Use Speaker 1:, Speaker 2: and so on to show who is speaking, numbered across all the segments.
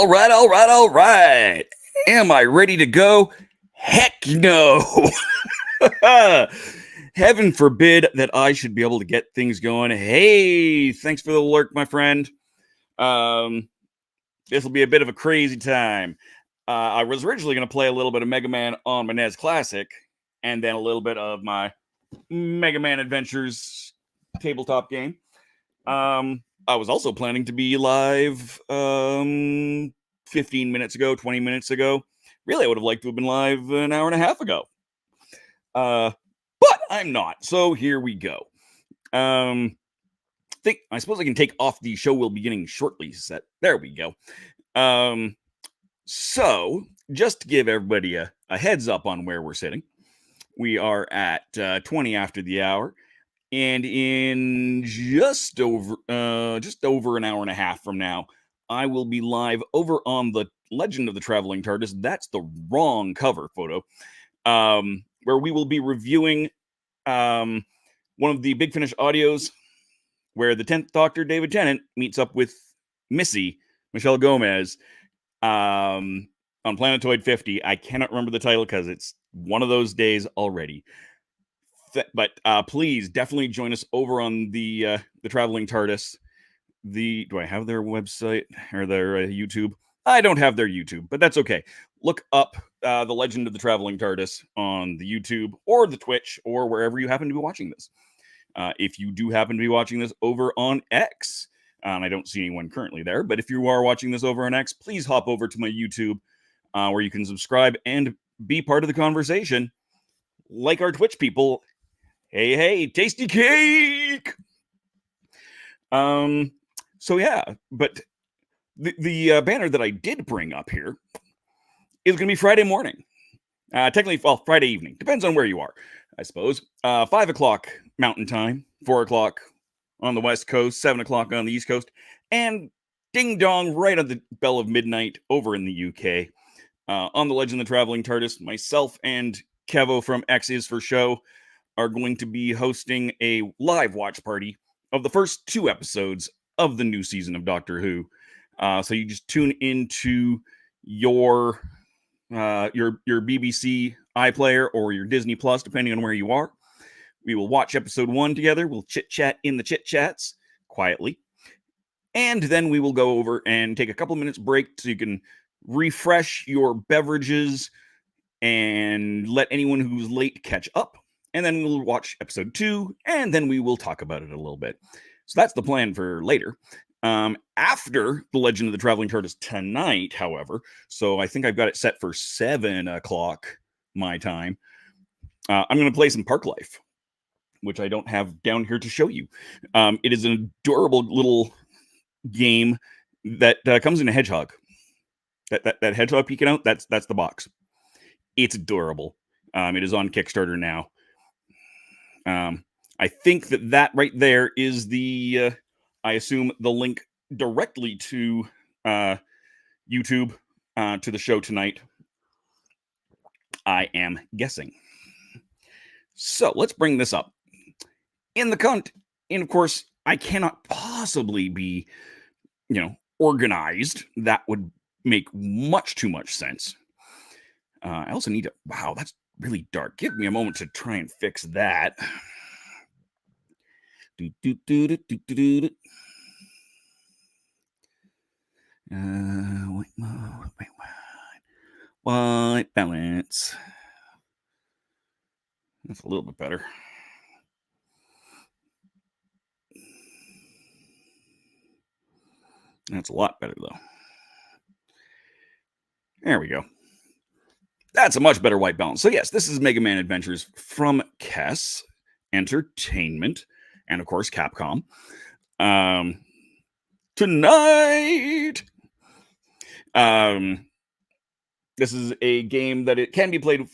Speaker 1: All right. Am I ready to go? Heck no. Heaven forbid that I should be able to get things going. Hey, thanks for the alert, my friend. This will be a bit of a crazy time. I was originally going to play a little bit of Mega Man on my NES Classic, and then a little bit of my Mega Man Adventures tabletop game. I was also planning to be live 15 minutes ago, 20 minutes ago. Really, I would have liked to have been live an hour and a half ago. But I'm not. So here we go. I suppose I can take off the show will beginning shortly set. There we go. So just to give everybody a heads up on where we're sitting, we are at 20 after the hour. And in just over an hour and a half from now, I will be live over on the Legend of the Traveling TARDIS. That's the wrong cover photo. Where we will be reviewing one of the Big Finish audios where the 10th Doctor, David Tennant, meets up with Missy, Michelle Gomez, on Planetoid 50. I cannot remember the title because it's one of those days already. But please definitely join us over on the Traveling TARDIS. Do I have their website or their YouTube? I don't have their YouTube, but that's okay. Look up the Legend of the Traveling TARDIS on the YouTube or the Twitch or wherever you happen to be watching this. If you do happen to be watching this over on X, I don't see anyone currently there, but if you are watching this over on X, please hop over to my YouTube where you can subscribe and be part of the conversation. Like our Twitch people. Hey, tasty cake! So yeah, but the banner that I did bring up here is going to be Friday morning. Technically, well, Friday evening. Depends on where you are, I suppose. 5 o'clock Mountain Time, 4 o'clock on the West Coast, 7 o'clock on the East Coast, and ding dong right on the bell of midnight over in the UK. On the Legend of the Traveling TARDIS, myself and Kevo from X is for Show are going to be hosting a live watch party of the first 2 episodes of the new season of Doctor Who. So you just tune into your BBC iPlayer or your Disney Plus, depending on where you are. We will watch episode 1 together. We'll chit-chat in the chit-chats quietly. And then we will go over and take a couple minutes break so you can refresh your beverages and let anyone who's late catch up. And then we'll watch episode 2, and then we will talk about it a little bit. So that's the plan for later. After the Legend of the Traveling TARDIS tonight, however, so I think I've got it set for 7 o'clock my time, I'm going to play some Park Life, which I don't have down here to show you. It is an adorable little game that comes in a hedgehog. That hedgehog peeking out, that's the box. It's adorable. It is on Kickstarter now. I think that right there is the, I assume, the link directly to YouTube to the show tonight. I am guessing. So let's bring this up. And of course, I cannot possibly be, organized. That would make much too much sense. I also need to, wow, that's really dark. Give me a moment to try and fix that. White balance. That's a little bit better. That's a lot better, though. There we go. That's a much better white balance. So yes, this is Mega Man Adventures from Kess Entertainment and, of course, Capcom. Tonight, this is a game that it can be played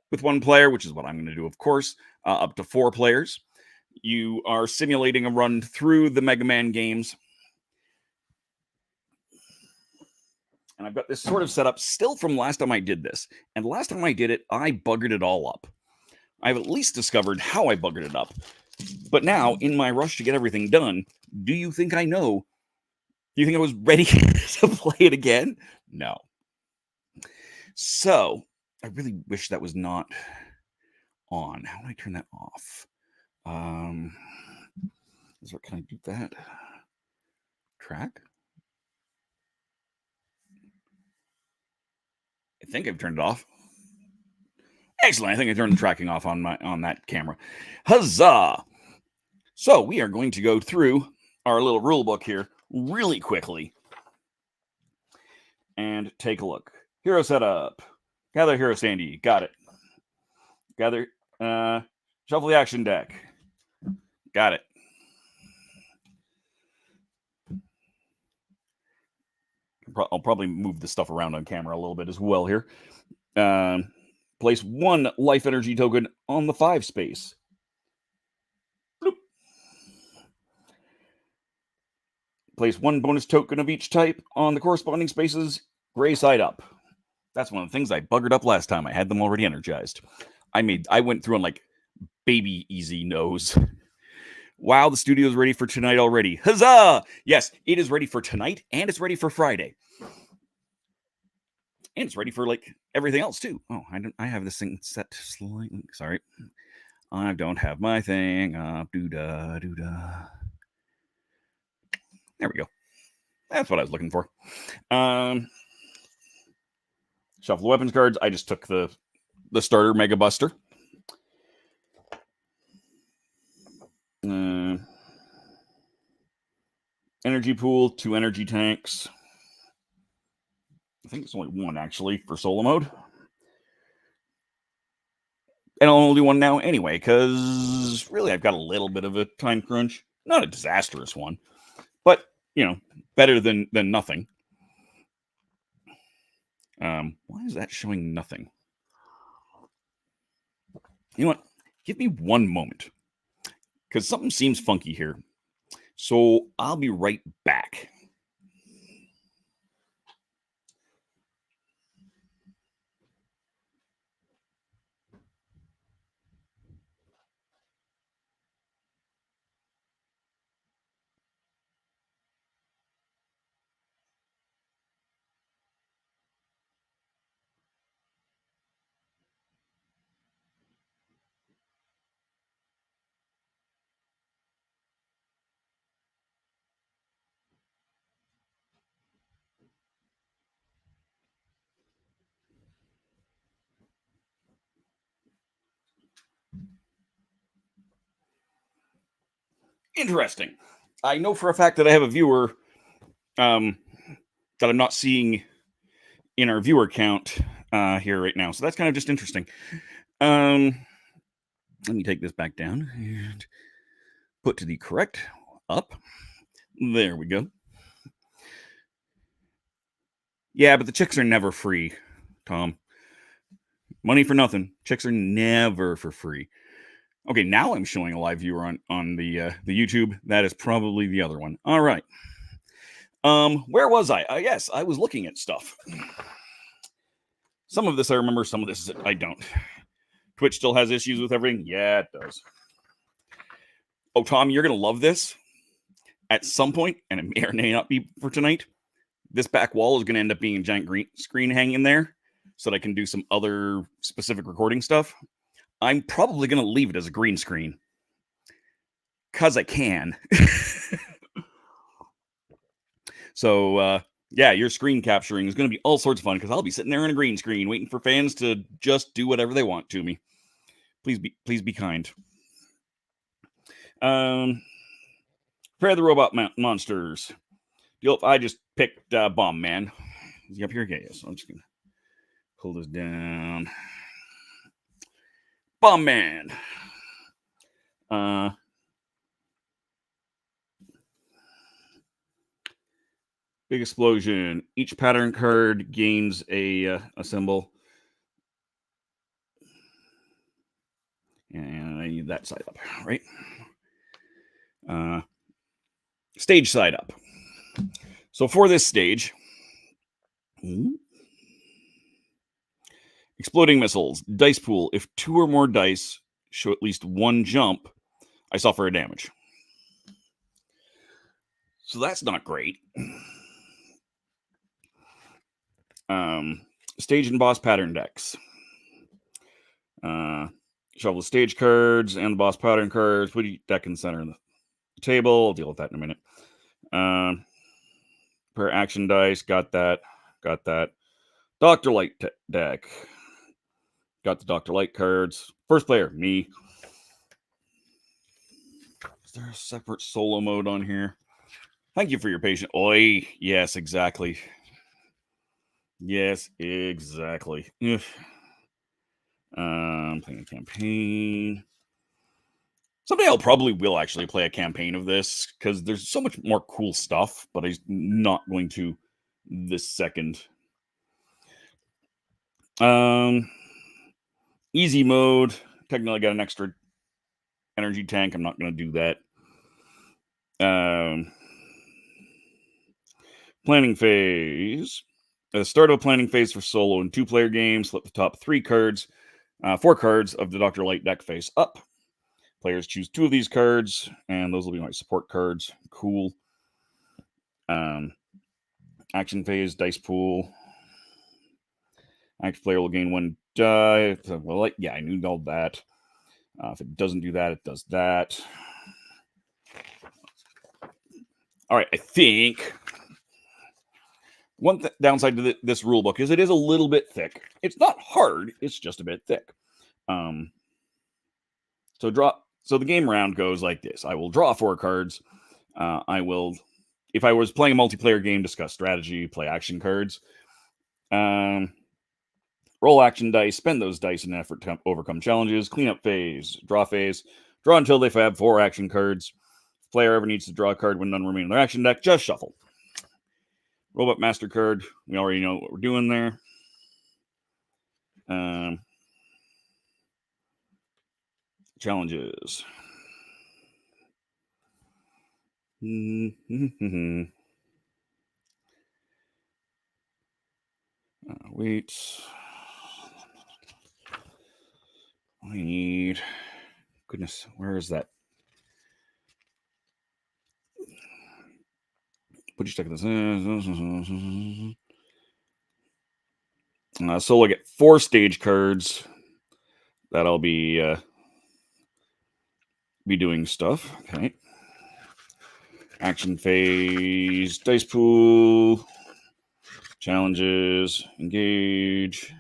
Speaker 1: with 1 player, which is what I'm going to do, of course, up to 4 players. You are simulating a run through the Mega Man games. And I've got this sort of set up still from last time I did this. And last time I did it, I buggered it all up. I've at least discovered how I buggered it up. But now, in my rush to get everything done, do you think I know? Do you think I was ready to play it again? No. So I really wish that was not on. How do I turn that off? Can I do that? Track? I think I've turned it off. Excellent. I think I turned the tracking off on that camera. Huzzah! So we are going to go through our little rule book here really quickly and take a look. Hero setup. Gather hero Sandy. Got it. Gather. Shuffle the action deck. Got it. I'll probably move the stuff around on camera a little bit as well here. Place 1 life energy token on the 5 space. Bloop. Place 1 bonus token of each type on the corresponding spaces, gray side up. That's one of the things I buggered up last time. I had them already energized. I went through on like baby easy nose. Wow, the studio's ready for tonight already. Huzzah! Yes, it is ready for tonight, and it's ready for Friday. And it's ready for like everything else too. Oh, I have this thing set slightly. Sorry. I don't have my thing up. Doo-da, doo-da. There we go. That's what I was looking for. Shuffle the weapons cards. I just took the starter Mega Buster. Energy pool, 2 energy tanks. I think it's only 1 actually for solo mode. And I'll only do 1 now anyway, because really I've got a little bit of a time crunch. Not a disastrous one, but better than nothing. Why is that showing nothing? You know what? Give me 1 moment, because something seems funky here. So I'll be right back. Interesting. I know for a fact that I have a viewer that I'm not seeing in our viewer count here right now. So that's kind of just interesting. Let me take this back down and put to the correct up. There we go. Yeah, but the chicks are never free, Tom. Money for nothing. Chicks are never for free. Okay, now I'm showing a live viewer on the YouTube. That is probably the other one. All right. Where was I? Yes, I was looking at stuff. Some of this I remember, some of this I don't. Twitch still has issues with everything? Yeah, it does. Oh, Tom, you're going to love this. At some point, and it may or may not be for tonight, this back wall is going to end up being a giant green screen hanging there so that I can do some other specific recording stuff. I'm probably going to leave it as a green screen because I can. So, yeah, your screen capturing is going to be all sorts of fun because I'll be sitting there in a green screen waiting for fans to just do whatever they want to me. Please be kind. Prepare the robot monsters. I just picked Bomb Man. Is he up here? Okay, yes. I'm just going to pull this down. Bomb Man. Big explosion. Each pattern card gains a symbol. And I need that side up, right? Stage side up. So for this stage, exploding missiles, dice pool. If 2 or more dice show at least 1 jump, I suffer a damage. So that's not great. Stage and boss pattern decks. Shuffle the stage cards and the boss pattern cards. Put each deck in the center of the table. I'll deal with that in a minute. Per action dice. Got that. Got that. Dr. Light deck. Got the Dr. Light cards. First player, me. Is there a separate solo mode on here? Thank you for your patience. Oi. Yes, exactly. Yes, exactly. Playing a campaign. Someday I'll probably will actually play a campaign of this because there's so much more cool stuff, but I'm not going to this second. Easy mode. Technically, I got an extra energy tank. I'm not going to do that. Planning phase. At the start of a planning phase for solo and 2-player games, flip the top 4 cards of the Dr. Light deck face up. Players choose 2 of these cards, and those will be my support cards. Cool. Action phase, dice pool. Active player will gain 1 die. Well, yeah, I knew all that. If it doesn't do that, it does that. All right, I think one downside to this rule book is it is a little bit thick. It's not hard; it's just a bit thick. So the game round goes like this: I will draw 4 cards. I will, if I was playing a multiplayer game, discuss strategy, play action cards. Roll action dice, spend those dice in an effort to overcome challenges. Cleanup phase, draw until they have 4 action cards. If player ever needs to draw a card when none remain in their action deck, just shuffle. Robot Master card, we already know what we're doing there. Challenges. Wait. I need... Goodness, where is that? Put your stick this in. So I get 4 stage cards that I'll be doing stuff. Okay. Action phase, dice pool, challenges, engage,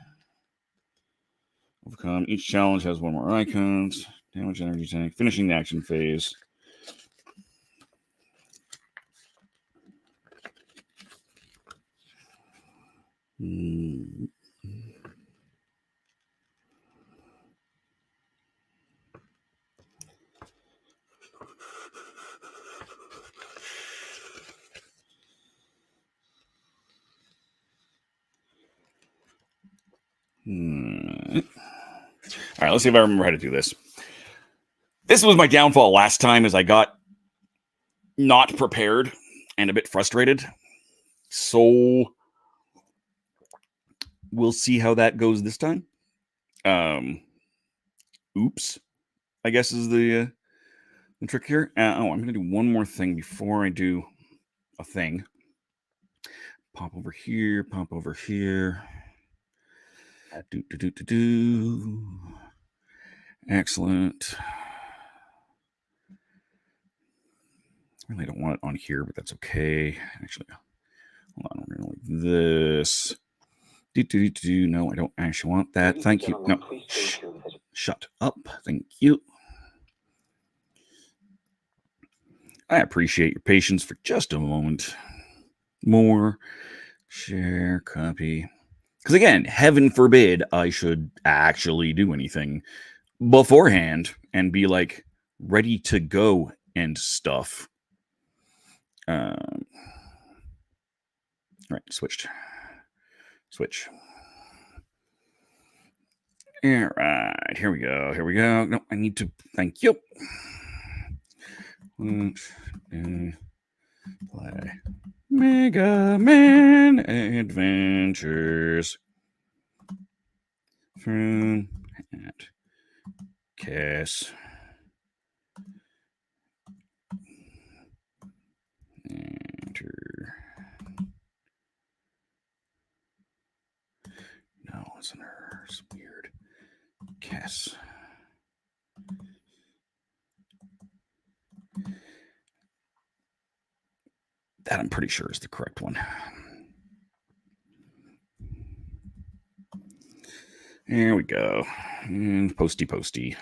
Speaker 1: overcome. Each challenge has 1 more icons. Damage energy tank. Finishing the action phase. All right, let's see if I remember how to do this. This was my downfall last time, as I got not prepared and a bit frustrated. So we'll see how that goes this time. Oops, I guess is the trick here. I'm going to do one more thing before I do a thing. Pop over here, pop over here. Excellent. I really don't want it on here, but that's okay. Actually, hold on, we're going to like this. No, I don't actually want that. Thank you. No. Shut up. Thank you. I appreciate your patience for just a moment. More. Share. Copy. Because again, heaven forbid I should actually do anything beforehand and be like ready to go and stuff. Right, switch. All right, here we go. No, I need to. Thank you. Play Mega Man Adventures from Kess Enter. It's weird. Kess. That I'm pretty sure is the correct one. There we go. And posty.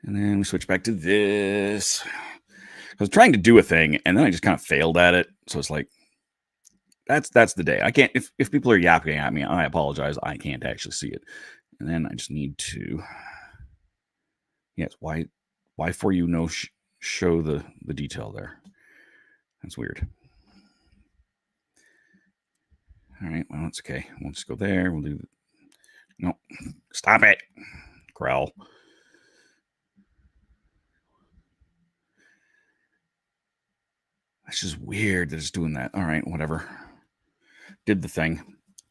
Speaker 1: And then we switch back to this. I was trying to do a thing, and then I just kind of failed at it. So it's like, that's the day. I can't, if people are yapping at me, I apologize. I can't actually see it. And then I just need to, yes, why for you no show the detail there? That's weird. All right, well, it's okay. We'll just go there. We'll do, no, stop it, growl. That's just weird that it's doing that. All right, whatever. Did the thing.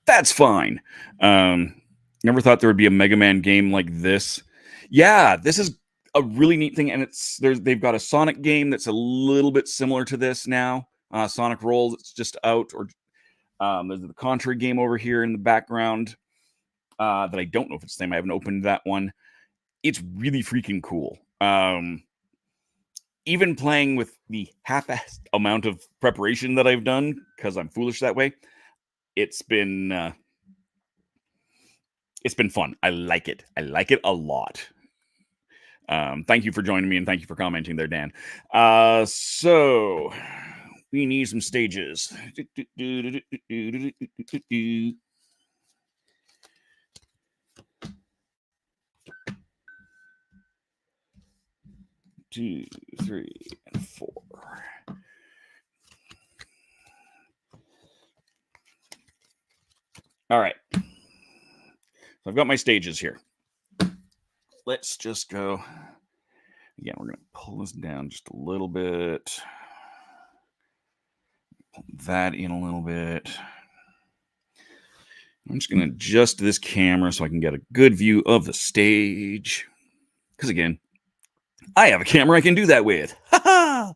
Speaker 1: That's fine. Never thought there would be a Mega Man game like this. Yeah, this is a really neat thing, and they've got a Sonic game that's a little bit similar to this now. Sonic Roll that's just out, or there's the Contra game over here in the background that I don't know if it's the same. I haven't opened that one. It's really freaking cool. Even playing with the half-assed amount of preparation that I've done, because I'm foolish that way, it's been fun. I like it. I like it a lot. Thank you for joining me, and thank you for commenting there, Dan. So we need some stages. 2, 3, and 4. All right. So I've got my stages here. Let's just go. Again, we're going to pull this down just a little bit. Pull that in a little bit. I'm just going to adjust this camera so I can get a good view of the stage. Because again, I have a camera I can do that with. Ha ha!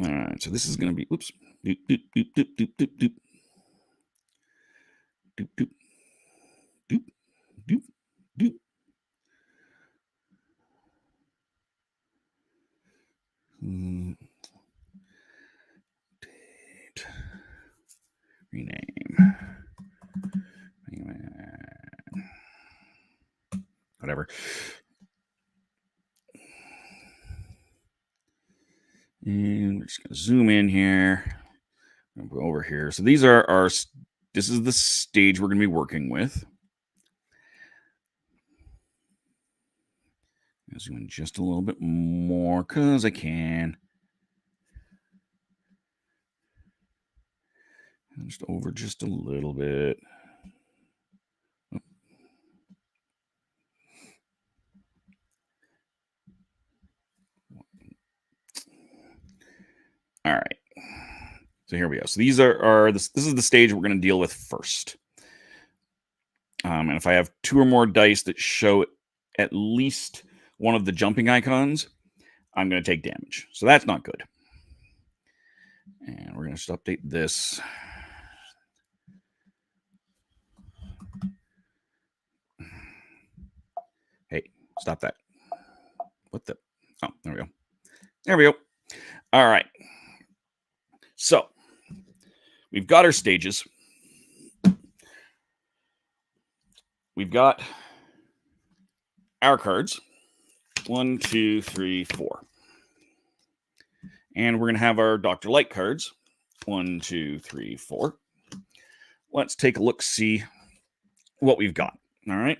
Speaker 1: All right, so this is going to be, oops. Doop, doop, doop, doop, doop, doop, doop. Doop, doop. Doop, doop, doop. Date. Rename. Whatever. And we're just going to zoom in here. Go over here. So these are this is the stage we're going to be working with. I'll zoom in just a little bit more because I can. Just over just a little bit. All right. So here we go. So these are this is the stage we're going to deal with first. And if I have 2 or more dice that show at least one of the jumping icons, I'm going to take damage. So that's not good. And we're going to just update this. Hey, stop that. What the? Oh, there we go. There we go. All right. So we've got our stages. We've got our cards. 1, 2, 3, 4. And we're going to have our Dr. Light cards. 1, 2, 3, 4. Let's take a look, see what we've got. All right.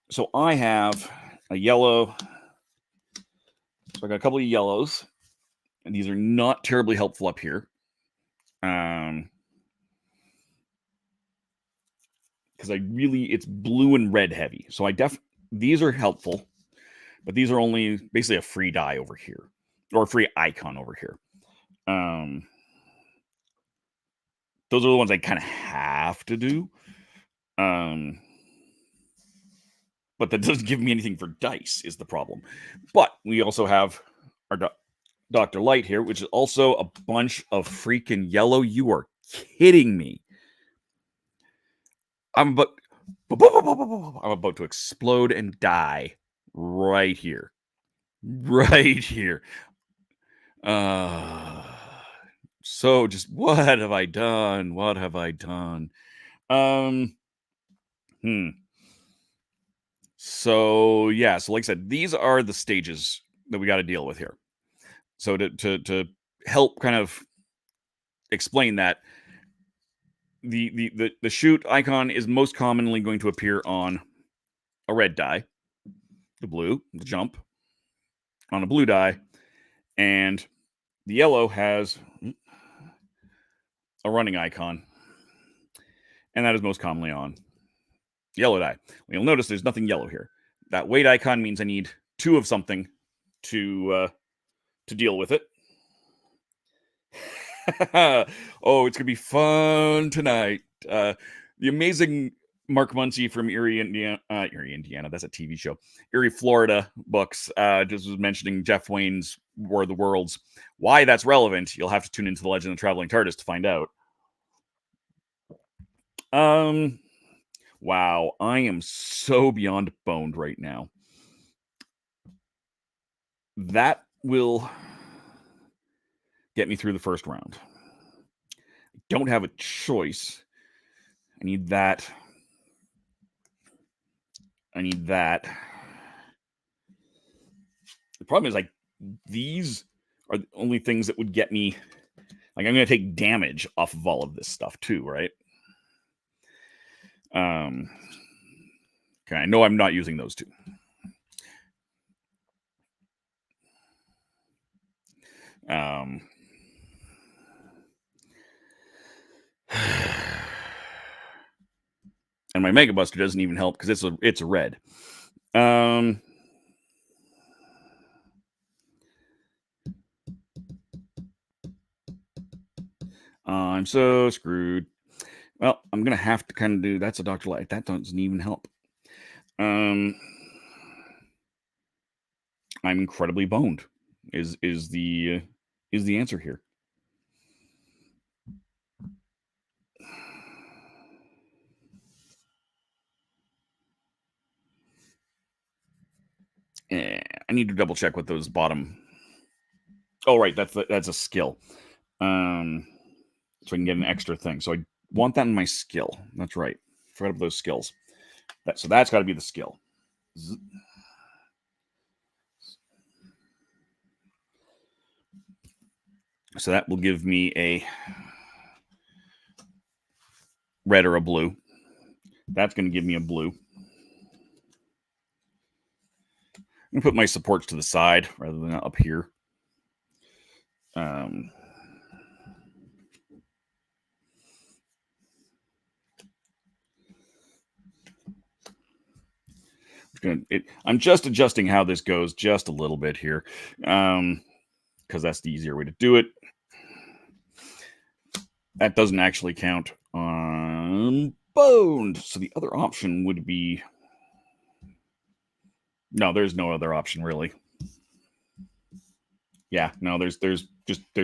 Speaker 1: So I have a yellow. So I got a couple of yellows. And these are not terribly helpful up here. Because it's blue and red heavy. So these are helpful, but these are only basically a free die over here, or a free icon over here. Those are the ones I kind of have to do. But that doesn't give me anything for dice is the problem. But we also have our Dr. Light here, which is also a bunch of freaking yellow. You are kidding me. I'm about to explode and die right here. Right here. So just what have I done? What have I done? So yeah, so like I said, these are the stages that we got to deal with here. So to help kind of explain that, the shoot icon is most commonly going to appear on a red die, the blue, the jump on a blue die, and the yellow has a running icon, and that is most commonly on yellow die. You'll notice there's nothing yellow here. That wait icon means I need 2 of something to deal with it. Oh, it's gonna be fun tonight. The amazing Mark Muncy from Erie, Indiana. That's a TV show. Erie, Florida books. Just was mentioning Jeff Wayne's War of the Worlds. Why that's relevant, you'll have to tune into The Legend of the Traveling TARDIS to find out. Wow, I am so beyond boned right now. That will get me through the first round. I don't have a choice. I need that. I need that. The problem is, like, these are the only things that would get me. Like, I'm going to take damage off of all of this stuff too, right? Okay, I know I'm not using those two. And my Mega Buster doesn't even help because it's a red. I'm so screwed. Well, I'm gonna have to kind of do. That's a Dr. Light. That doesn't even help. I'm incredibly boned. Is the answer here? I need to double check what those bottom. Oh, right, that's a skill. So I can get an extra thing. So I want that in my skill. That's right. Forgot about those skills. So that's got to be the skill. So that will give me a red or a blue. That's going to give me a blue. I'm going to put my supports to the side rather than up here. I'm just adjusting how this goes just a little bit here, because that's the easier way to do it. That doesn't actually count on boned. So the other option would be... No, there's no other option really. Yeah, no, there's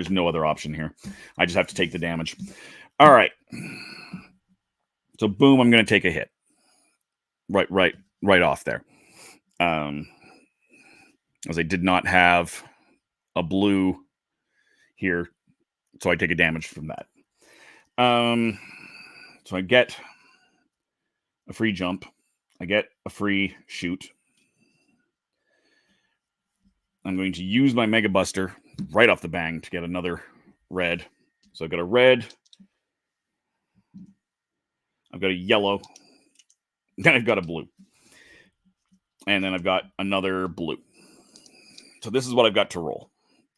Speaker 1: no other option here. I just have to take the damage. All right. So boom, I'm going to take a hit. Right off there. As I did not have a blue here, so I take a damage from that. So I get a free jump. I get a free shoot. I'm going to use my Mega Buster right off the bang to get another red. So I've got a red. I've got a yellow. Then I've got a blue. And then I've got another blue. So this is what I've got to roll.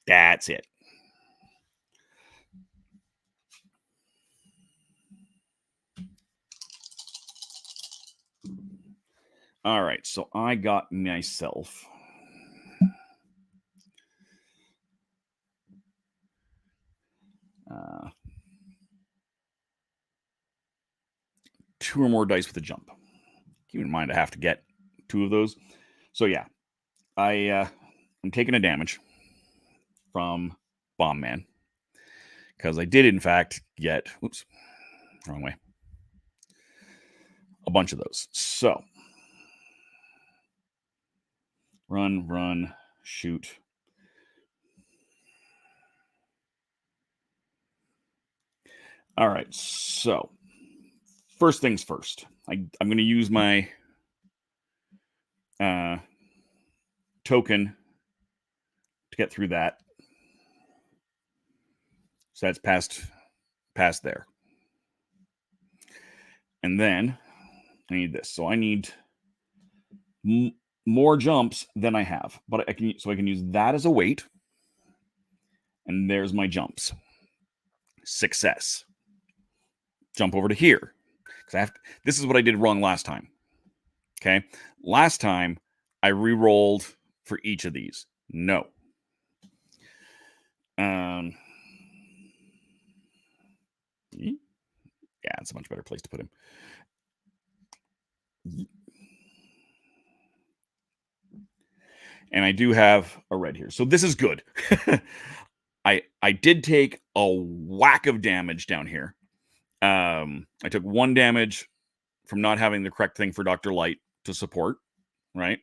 Speaker 1: That's it. All right, so I got myself two or more dice with a jump. Keep in mind I have to get 2 of those. So yeah, I'm taking a damage. from Bomb Man. Because I did, in fact, get, oops, wrong way, a bunch of those. So, run, shoot. All right, so first things first. I'm going to use my token to get through that. So that's past there. And then I need this. So I need more jumps than I have, but I can use that as a weight. And there's my jumps. Success. Jump over to here. This is what I did wrong last time. Okay. Last time I re-rolled for each of these. No. Yeah, it's a much better place to put him. And I do have a red here. So this is good. I did take a whack of damage down here. I took 1 damage from not having the correct thing for Dr. Light to support, right?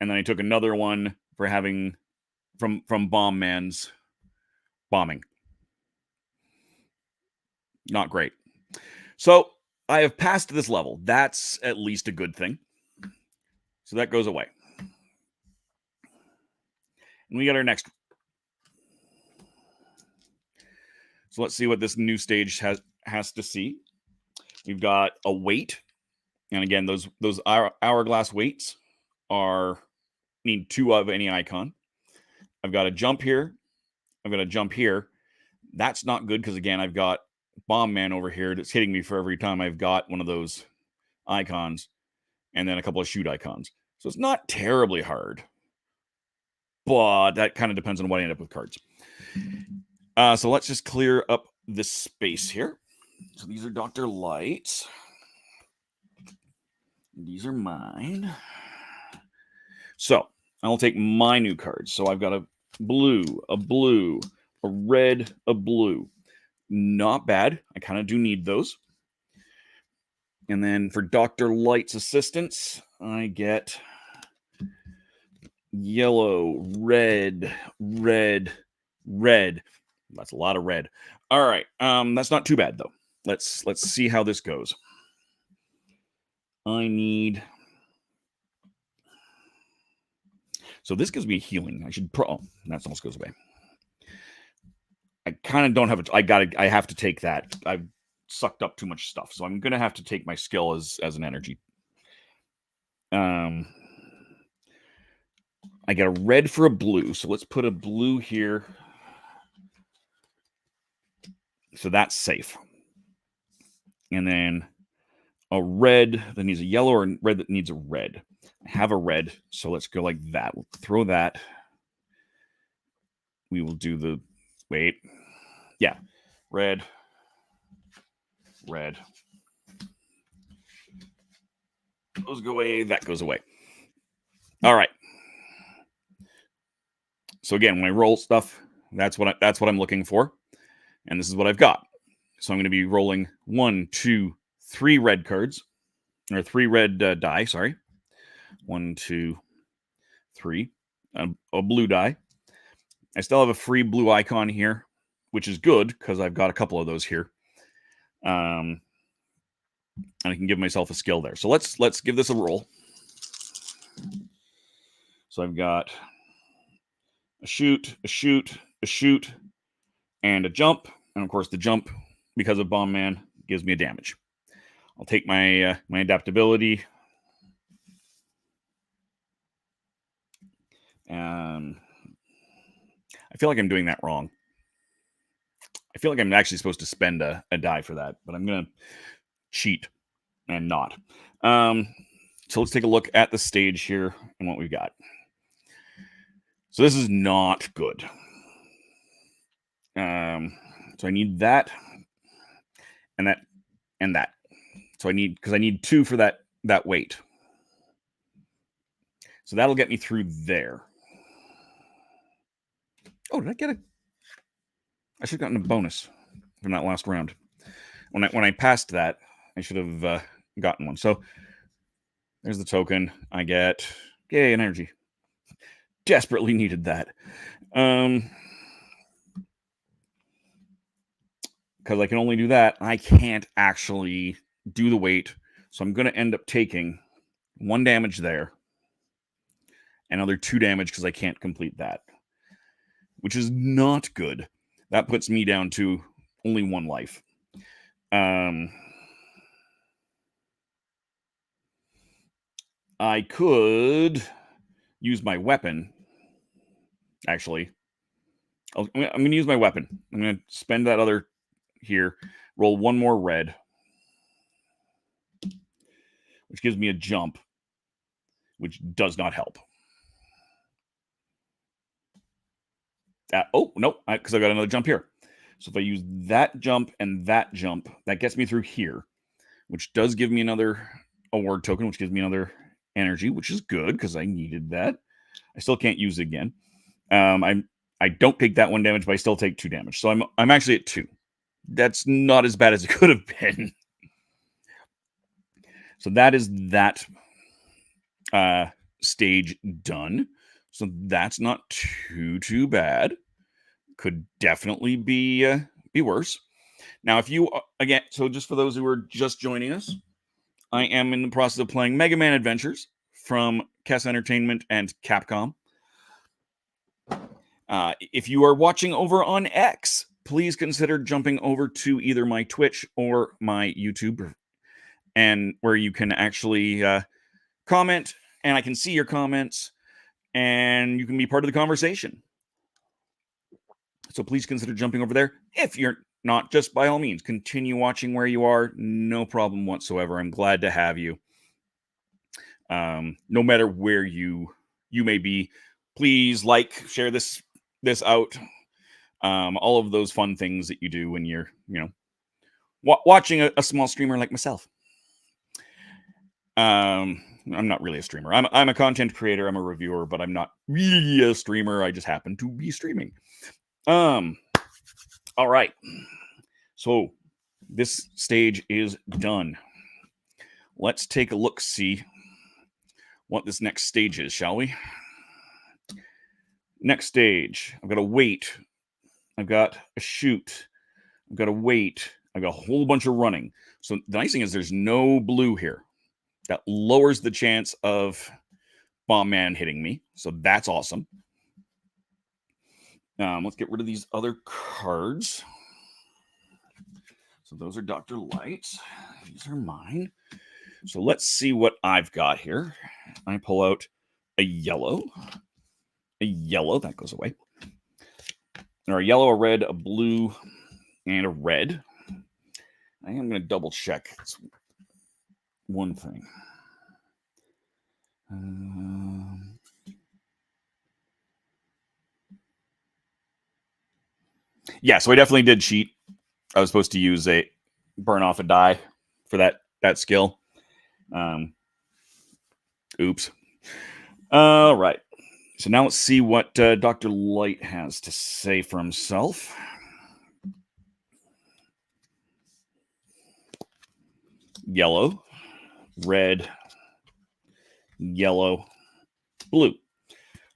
Speaker 1: And then I took another one for having from Bomb Man's bombing. Not great. So I have passed this level. That's at least a good thing. So that goes away. And we got our next. So let's see what this new stage has to see. We've got a weight. And again, those hourglass weights need 2 of any icon. I've got a jump here. I've got a jump here. That's not good because, again, I've got Bomb Man over here that's hitting me for every time I've got one of those icons, and then a couple of shoot icons. So it's not terribly hard, but that kind of depends on what I end up with cards. So let's just clear up this space here. So these are Dr. Light's. These are mine. So I'll take my new cards. So I've got a blue, a red, a blue. Not bad. I kind of do need those. And then for Dr. Light's assistance, I get yellow, red. That's a lot of red. All right. That's not too bad though. Let's see how this goes. I need. So this gives me healing. I should. Oh, that almost goes away. I kind of don't have it. I have to take that. I've sucked up too much stuff, so I'm gonna have to take my skill as an energy. I got a red for a blue, so let's put a blue here. So that's safe. And then a red that needs a yellow or a red that needs a red. I have a red, so let's go like that. We'll throw that. We will do the wait. Yeah. Red. Those go away. That goes away. All right. So again, when I roll stuff, that's what I'm looking for, and this is what I've got. So I'm going to be rolling 1, 2, 3 red cards, or 3 red die. Sorry, 1, 2, 3. A blue die. I still have a free blue icon here, which is good because I've got a couple of those here. And I can give myself a skill there. So let's give this a roll. So I've got a shoot, and a jump. And of course, the jump, because of Bomb Man, gives me a damage. I'll take my my adaptability. I feel like I'm doing that wrong. I feel like I'm actually supposed to spend a die for that, but I'm going to cheat and not. So let's take a look at the stage here and what we've got. So this is not good. So I need that and that and that. So I need 2 for that weight. So that'll get me through there. Oh, did I get a... I should have gotten a bonus from that last round. When I passed that, I should have gotten one. So there's the token. I get... Yay, an energy. Desperately needed that. Because I can only do that, I can't actually do the weight. So I'm going to end up taking 1 damage there. Another 2 damage because I can't complete that, which is not good. That puts me down to only 1 life. I could use my weapon. Actually, I'm going to use my weapon. I'm going to spend that other here, roll 1 more red, which gives me a jump, which does not help. Oh, no, because I got another jump here. So if I use that jump and that jump, that gets me through here, which does give me another award token, which gives me another energy, which is good because I needed that. I still can't use it again. I don't take that 1 damage, but I still take 2 damage. So I'm actually at 2. That's not as bad as it could have been. So that is that stage done. So that's not too bad. Could definitely be worse. Now, if you again, so just for those who are just joining us, I am in the process of playing Mega Man Adventures from Kess Entertainment and Capcom. If you are watching over on X, please consider jumping over to either my Twitch or my YouTube, and where you can actually comment, and I can see your comments, and you can be part of the conversation. So please consider jumping over there. If you're not, just by all means, continue watching where you are. No problem whatsoever. I'm glad to have you. No matter where you may be, please like, share this out. All of those fun things that you do when you're, watching a small streamer like myself. I'm not really a streamer. I'm a content creator. I'm a reviewer, but I'm not really a streamer. I just happen to be streaming. All right. So this stage is done. Let's take a look, see what this next stage is, shall we? Next stage. I've got a wait. I've got a shoot. I've got a wait. I've got a whole bunch of running. So the nice thing is there's no blue here. That lowers the chance of Bomb Man hitting me. So that's awesome. Let's get rid of these other cards. So those are Dr. Light's. These are mine. So let's see what I've got here. I pull out a yellow. A yellow, that goes away. Or a yellow, a red, a blue, and a red. I am going to double check one thing. Yeah, so I definitely did cheat. I was supposed to use a burn off a die for that skill. Oops. All right. So now let's see what Dr. Light has to say for himself. Yellow, red, yellow, blue.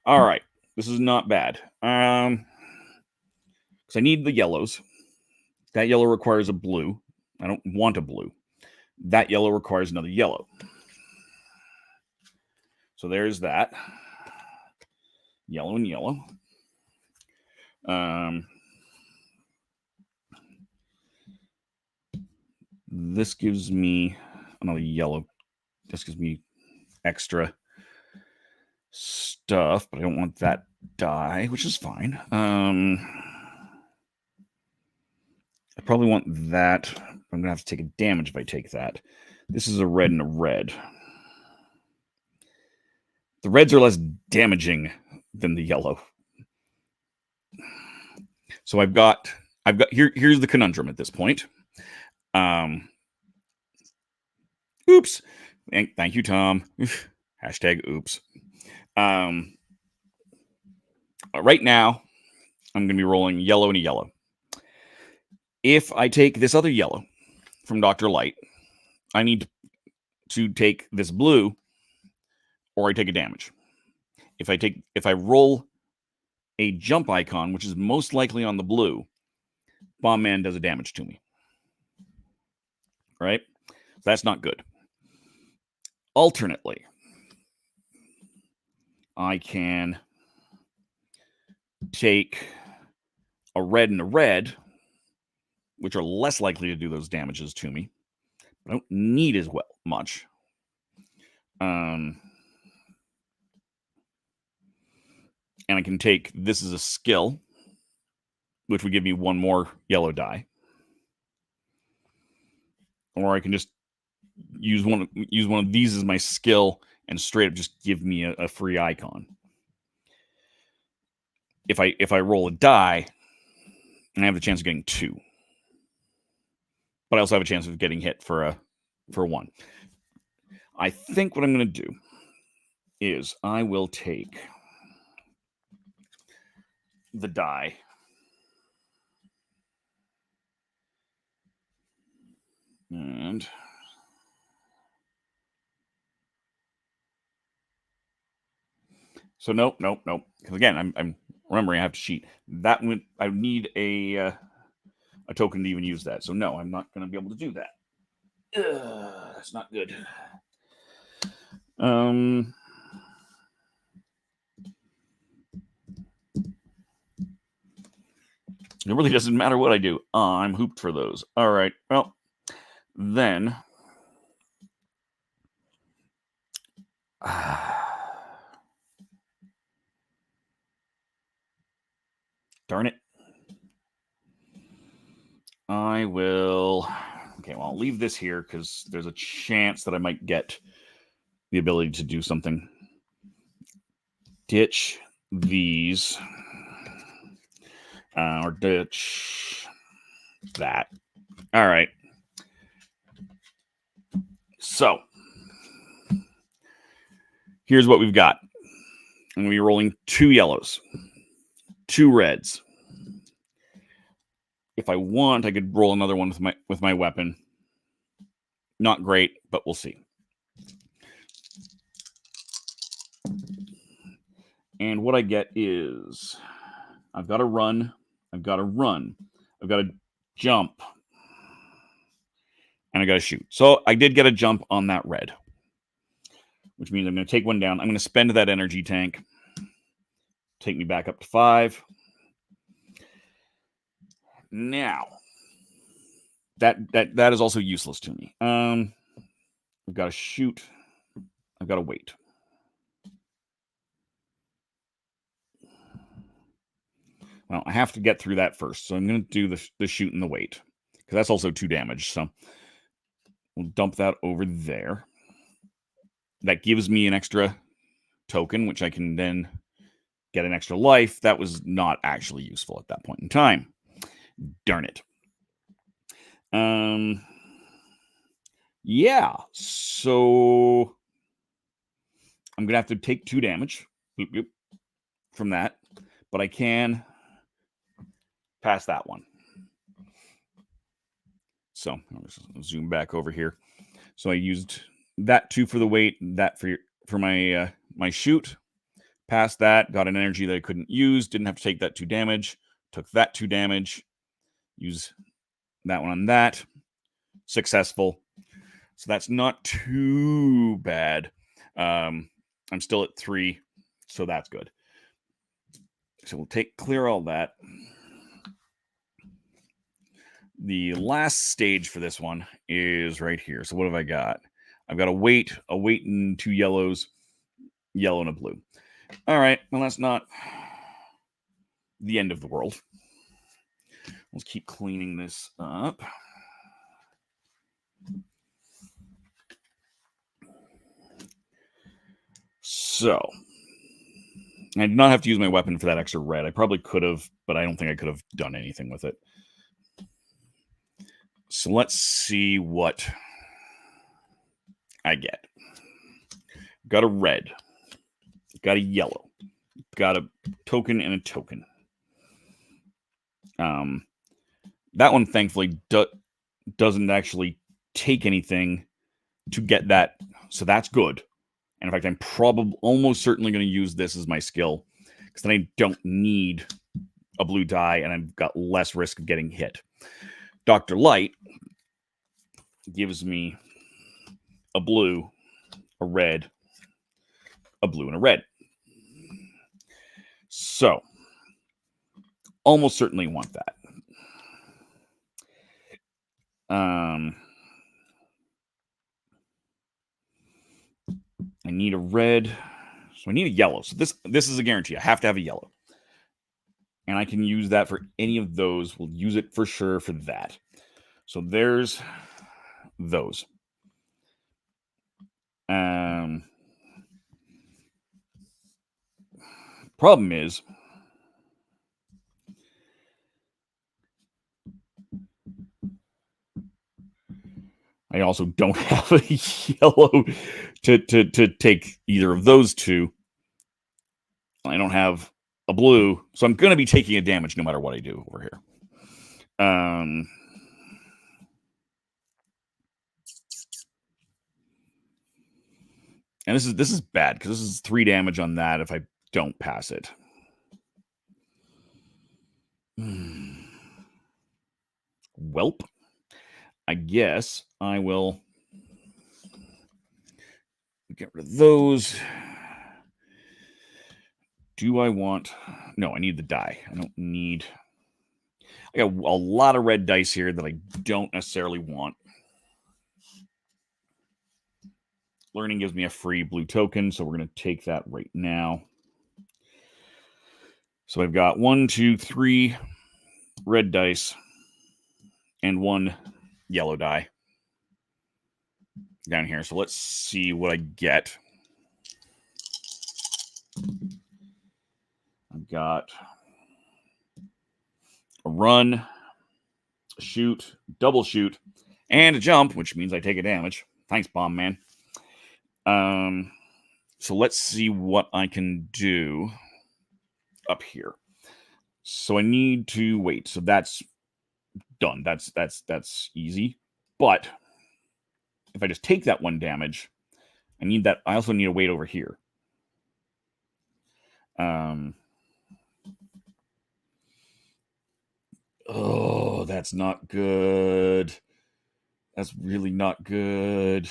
Speaker 1: All right. This is not bad. Because I need the yellows. That yellow requires a blue. I don't want a blue. That yellow requires another yellow. So there's that. Yellow and yellow. This gives me another yellow. This gives me extra stuff, but I don't want that die, which is fine. I probably want that. I'm going to have to take a damage if I take that. This is a red and a red. The reds are less damaging than the yellow. So I've got here's the conundrum at this point. Oops. Thank you, Tom. Hashtag oops. Right now, I'm going to be rolling yellow and a yellow. If I take this other yellow from Dr. Light, I need to take this blue, or I take a damage. If I roll a jump icon, which is most likely on the blue, Bomb Man does a damage to me. Right? That's not good. Alternately, I can take a red and a red, which are less likely to do those damages to me. I don't need as much. And I can take this as a skill, which would give me one more yellow die. Or I can just use one of these as my skill and straight up just give me a free icon. If I roll a die, I have the chance of getting 2. But I also have a chance of getting hit for 1. I think what I'm going to do is I will take the die and so nope. Because again, I'm remembering I have to cheat. That I need a token to even use that. So no, I'm not going to be able to do that. That's not good. It really doesn't matter what I do. I'm hooped for those. All right. Well, then. Darn it. I will. Okay, well, I'll leave this here because there's a chance that I might get the ability to do something. Ditch these. Or ditch that. All right. So, here's what we've got. I'm going to be rolling 2 yellows, 2 reds. If I want, I could roll another one with my weapon. Not great, but we'll see. And what I get is I've got to run. I've got to jump. And I got to shoot. So I did get a jump on that red, which means I'm going to take one down. I'm going to spend that energy tank. Take me back up to 5. Now, that is also useless to me. I've got to shoot. I've got to wait. Well, I have to get through that first, so I'm going to do the shoot and the wait, because that's also 2 damage. So we'll dump that over there. That gives me an extra token, which I can then get an extra life. That was not actually useful at that point in time. Darn it. Yeah, so I'm going to have to take 2 damage from that, but I can pass that one. So I'll zoom back over here. So I used that 2 for the weight, that for my my shoot. Passed that, got an energy that I couldn't use, didn't have to take that 2 damage, took that 2 damage, use that one on that. Successful. So that's not too bad. I'm still at 3, so that's good. So we'll clear all that. The last stage for this one is right here. So what have I got? I've got a weight and 2 yellows, yellow and a blue. All right, well, that's not the end of the world. Let's keep cleaning this up. So, I did not have to use my weapon for that extra red. I probably could have, but I don't think I could have done anything with it. So let's see what I get. Got a red. Got a yellow. Got a token and a token. That one, thankfully, doesn't actually take anything to get that, so that's good. And in fact, I'm probably almost certainly going to use this as my skill, because then I don't need a blue die, and I've got less risk of getting hit. Dr. Light gives me a blue, a red, a blue, and a red. So, almost certainly want that. I need a red, so I need a yellow. So this is a guarantee. I have to have a yellow. And I can use that for any of those. We'll use it for sure for that. So there's those. Problem is, I also don't have a yellow to take either of those two. I don't have a blue, so I'm going to be taking a damage no matter what I do over here. And this is bad, because this is 3 damage on that if I don't pass it. Welp. I guess I will get rid of those. Do I want... No, I need the die. I don't need... I got a lot of red dice here that I don't necessarily want. Learning gives me a free blue token, so we're going to take that right now. So I've got 1, 2, 3 red dice and 1 yellow die down here. So let's see what I get. I've got a run, a shoot, double shoot, and a jump, which means I take a damage. Thanks, Bomb Man. So let's see what I can do up here. So I need to wait. So that's done. That's easy. But if I just take that 1 damage, I need that. I also need to wait over here. Oh, that's not good. That's really not good.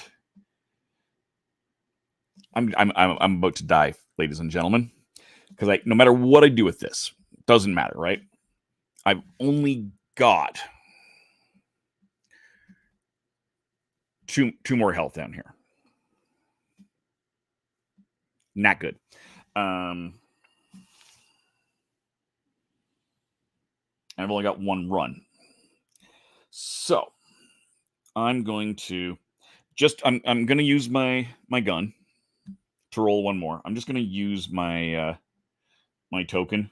Speaker 1: I'm about to die, ladies and gentlemen, because no matter what I do with this, doesn't matter, right? I've only got two more health down here. Not good. I've only got 1 run. So I'm going to I'm going to use my gun to roll 1 more. I'm just going to use my my token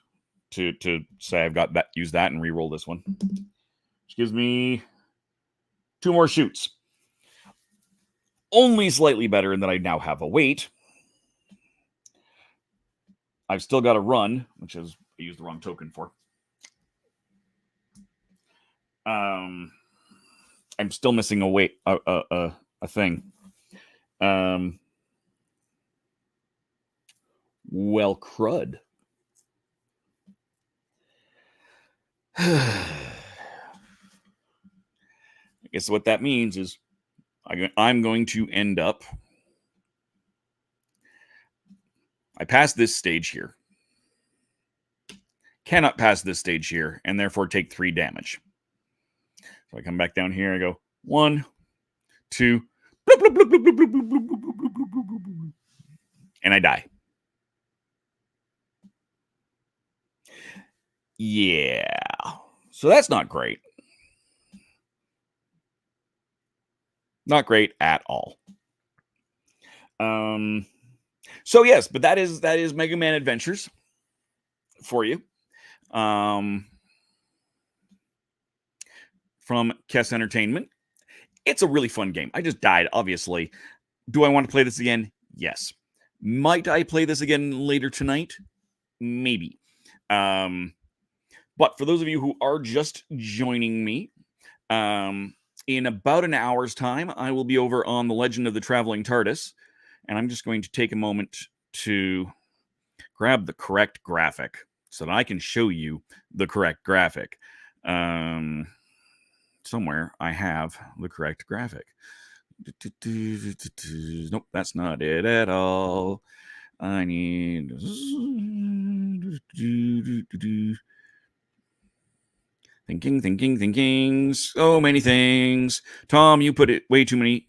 Speaker 1: to say I've got that, use that and re-roll this one, which gives me 2 more shoots. Only slightly better in that I now have a wait. I've still got a run, which is I used the wrong token for. I'm still missing a wait, a thing. Well, crud. I guess what that means is I'm going to end up... I passed this stage here. Cannot pass this stage here, and therefore take 3 damage. So I come back down here, I go 1, 2, and I die. Yeah. So that's not great. Not great at all. So yes, but that is Mega Man Adventures for you. From Kess Entertainment. It's a really fun game. I just died, obviously. Do I want to play this again? Yes. Might I play this again later tonight? Maybe. But for those of you who are just joining me, in about an hour's time, I will be over on The Legend of the Traveling TARDIS, and I'm just going to take a moment to grab the correct graphic so that I can show you the correct graphic. Somewhere I have the correct graphic. Nope, that's not it at all. I need thinking. So many things. Tom, you put it way too many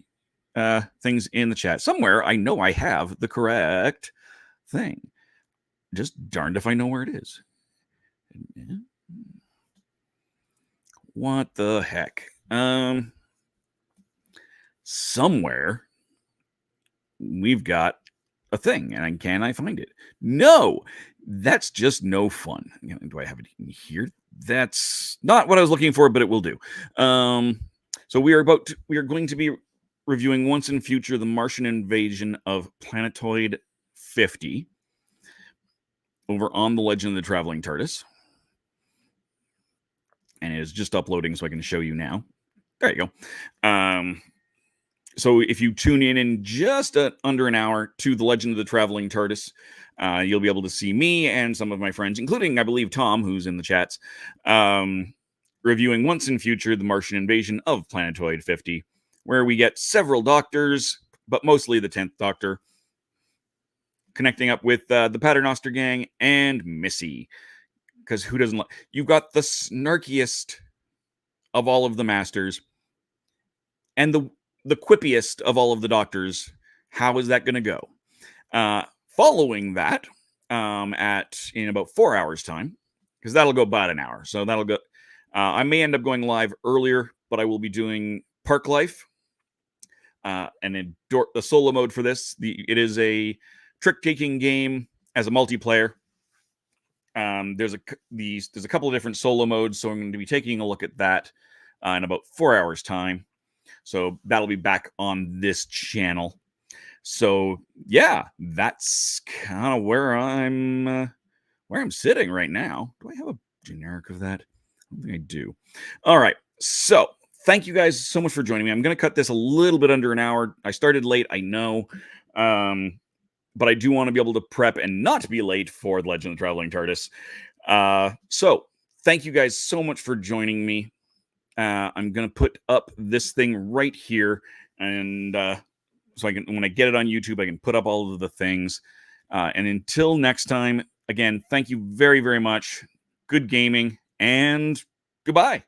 Speaker 1: things in the chat. Somewhere I know I have the correct thing. Just darned if I know where it is. What the heck? Somewhere we've got a thing, and can I find it? No, that's just no fun. Do I have it in here? That's not what I was looking for, but it will do. So we are going to be reviewing Once in Future: The Martian Invasion of Planetoid 50 over on The Legend of the Traveling TARDIS. And it is just uploading, so I can show you now. There you go. So if you tune in just under an hour to The Legend of the Traveling TARDIS, you'll be able to see me and some of my friends, including, I believe, Tom, who's in the chats, reviewing Once in Future: The Martian Invasion of Planetoid 50, where we get several doctors, but mostly the 10th Doctor, connecting up with the Paternoster Gang and Missy. Because who doesn't like... You've got the snarkiest of all of the Masters and the quippiest of all of the Doctors. How is that going to go? Following that, in about 4 hours' time, because that'll go about an hour. So that'll go... I may end up going live earlier, but I will be doing Park Life. And in the solo mode for this, it is a trick-taking game as a multiplayer. There's a couple of different solo modes, so I'm going to be taking a look at that in about 4 hours' time. So that'll be back on this channel. So yeah, that's kind of where I'm sitting right now. Do I have a generic of that? I don't think I do. All right. So thank you guys so much for joining me. I'm going to cut this a little bit under an hour. I started late, I know. But I do want to be able to prep and not be late for The Legend of the Traveling TARDIS. So thank you guys so much for joining me. I'm going to put up this thing right here. And so I can, when I get it on YouTube, I can put up all of the things. And until next time, again, thank you very, very much. Good gaming and goodbye.